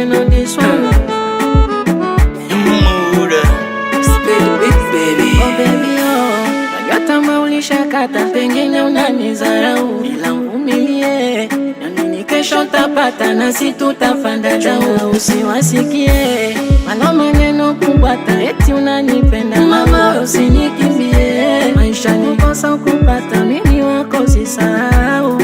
version of this one. Oh baby oh, najua maulisha kata pengine unanizarau, ila mvumilie, naamini kesho tapata na si tutafanda dau. Usiwasikie maneno kubwata eti unanipenda mama, usinikimbie, maisha ni kosa kupata mimi wako sisahau.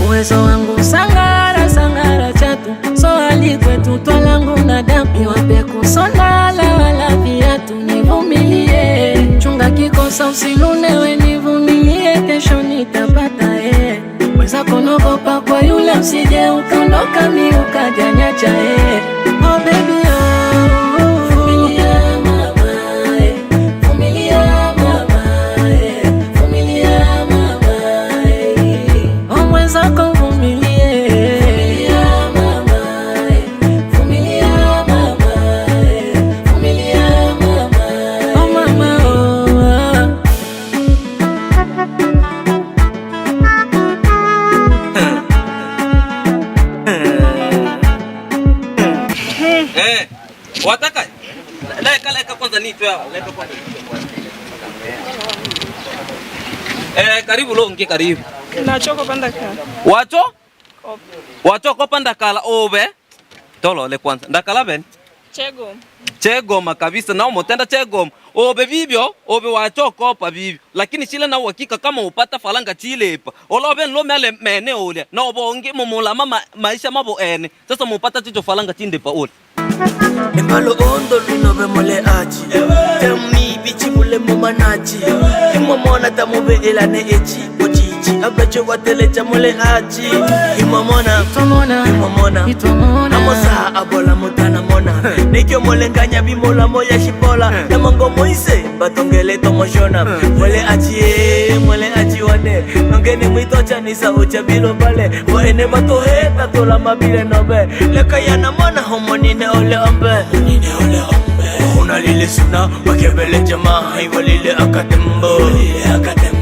Uwezo wangu sangara chatu, so alikwetu twalangu na damu, wape kusonala wala viatu, nivumilie, chunga kikosa usilunewe, nivumilie, kesho nitapata weza konogopa kwa yule, usije ukaondoka mi ukajanyacha oh baby oh, vumilia mama vumilia mama vumilia mama oh mwenzako vumilie, vumilia mama vumilia mama vumilia mama oh mama oh. Wataka leka kwanza nipe hapa, leka kwanza. Karibu longe karibu. Nachoko panda kala. Wacho ko panda kala obe. Tolo le kwanza. Ndakala ben. Chegoma kabisa na umotenda chegoma. Obe bibyo, obe wacho ko pa bibyo. Lakini chile na uhakika kama upata falanga chile pa. Olobe lo mele mene ole. Na obonge mumula mama maisha mabo ene. Sasa mupata chicho falanga chinde pa ole. Embalo ondo linobe mole achi Temi bichi mule mumanachi Imamona tamobe elane echi Ochichi abacho watelecha mole achi Imamona Namosa abola mutana mona Nikyo mole nganya bimola moya shipola Namango moise batongele tomoshona Mole achi wane Nongeni mwitocha nisa ucha bilo bale Waene matoheta tola mabile nobe Leka yana mona homonine ole ombe Una lile suna wakebele jama Iwalile akatembo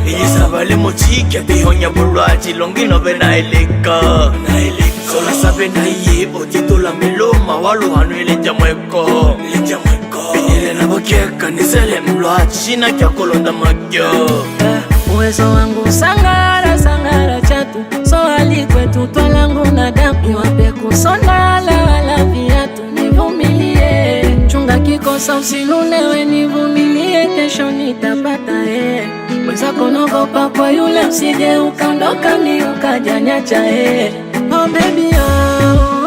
Iyisabale mochiki atihonya bulwachi Longino bena ilika Sola sabe na iye otitola miloma Waluhanu ile jamweko Binile na bakeka nisele mlwachi Shina kia kolonda magyo Uwezo wangu sangara chatu, so alikwetu twalangu na damu, wape kusonala wala viatu, nivumilie, chunga kikosa usilunewe, nivumilie, kesho nitapata weza konogopa kwa yule, usije ukaondoka mi ukajanyacha oh baby oh.